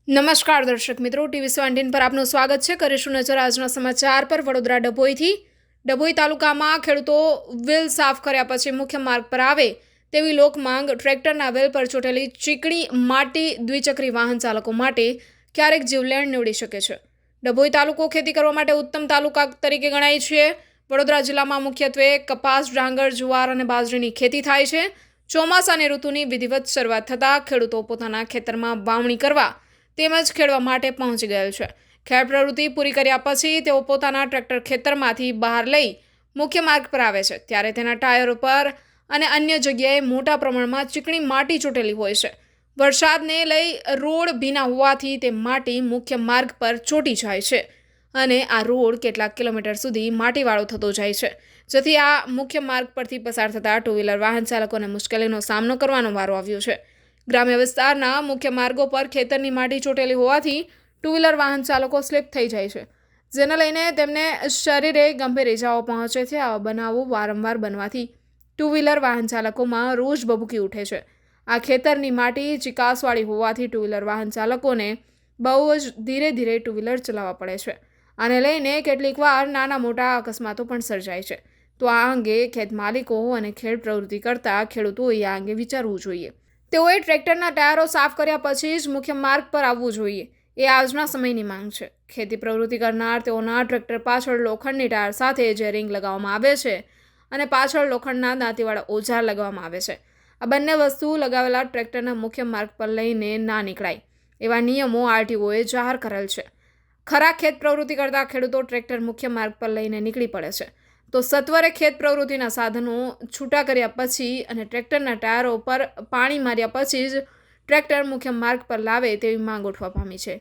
નમસ્કાર દર્શક મિત્રો, ટીવી 17 પર આપનું સ્વાગત છે. કરીશું નજર આજના સમાચાર પર. વડોદરા ડભોઈ તાલુકામાં ખેડૂતો વેલ સાફ કર્યા પછી મુખ્ય માર્ગ પર આવે તેવી લોકમાંગ. ટ્રેક્ટરના વેલ પર ચોટેલી ચીકણી માટી દ્વિચક્રી વાહન ચાલકો માટે ક્યારેક જીવલેણ નીવડી શકે છે. ડભોઈ તાલુકો ખેતી કરવા માટે ઉત્તમ તાલુકા તરીકે ગણાય છે. વડોદરા જિલ્લામાં મુખ્યત્વે કપાસ, ડાંગર, જુવાર અને બાજરીની ખેતી થાય છે. ચોમાસાની ઋતુની વિધિવત શરૂઆત થતાં ખેડૂતો પોતાના ખેતરમાં વાવણી કરવા તેમજ ખેડવા માટે પહોંચી ગયેલ છે. ખેડ પ્રવૃત્તિ પૂરી કર્યા પછી તેઓ પોતાના ટ્રેક્ટર ખેતરમાંથી બહાર લઈ મુખ્ય માર્ગ પર આવે છે. ત્યારે તેના ટાયરો પર અને અન્ય જગ્યાએ મોટા પ્રમાણમાં ચીકણી માટી ચોટેલી હોય છે. વરસાદને લઈ રોડ ભીના હોવાથી તે માટી મુખ્ય માર્ગ પર ચોટી જાય છે અને આ રોડ કેટલાક કિલોમીટર સુધી માટીવાળો થતો જાય છે, જેથી આ મુખ્ય માર્ગ પરથી પસાર થતા ટુ વ્હીલર વાહન ચાલકોને મુશ્કેલીનો સામનો કરવાનો વારો આવ્યો છે. ગ્રામ્ય વિસ્તારના મુખ્ય માર્ગો પર ખેતરની માટી ચોટેલી હોવાથી ટુ વ્હીલર વાહન ચાલકો સ્લીપ થઈ જાય છે, જેને લઈને તેમને શરીરે ગંભીર ઇજાઓ પહોંચે છે. આવા બનાવો વારંવાર બનવાથી ટુ વ્હીલર વાહન ચાલકોમાં રોષ ભભૂકી ઉઠે છે. આ ખેતરની માટી ચિકાસવાળી હોવાથી ટુ વ્હીલર વાહન ચાલકોને બહુ જ ધીરે ધીરે ટુ વ્હીલર ચલાવવા પડે છે. આને લઈને કેટલીક વાર નાના મોટા અકસ્માતો પણ સર્જાય છે. તો આ અંગે ખેત માલિકો અને ખેડ પ્રવૃત્તિ કરતા ખેડૂતોએ આ અંગે વિચારવું જોઈએ. તેઓએ ટ્રેક્ટરના ટાયરો સાફ કર્યા પછી જ મુખ્ય માર્ગ પર આવવું જોઈએ, એ આજના સમયની માંગ છે. ખેતી પ્રવૃત્તિ કરનાર તેઓના ટ્રેક્ટર પાછળ લોખંડની ટાયર સાથે જે રિંગ લગાવવામાં આવે છે અને પાછળ લોખંડના દાંતીવાળા ઓજાર લગાવવામાં આવે છે, આ બંને વસ્તુ લગાવેલા ટ્રેક્ટરના મુખ્ય માર્ગ પર લઈને ના નીકળાય એવા નિયમો આરટીઓએ જાહેર કરેલ છે. ખરા ખેત પ્રવૃત્તિ કરતા ખેડૂતો ટ્રેક્ટર મુખ્ય માર્ગ પર લઈને નીકળી પડે છે તો સત્વરે ખેત પ્રવૃત્તિના સાધનો છૂટા કર્યા પછી અને ટ્રેક્ટરના ટાયરો પર પાણી માર્યા પછી જ ટ્રેક્ટર મુખ્ય માર્ગ પર લાવે તેવી માંગ ઉઠવા પામી છે.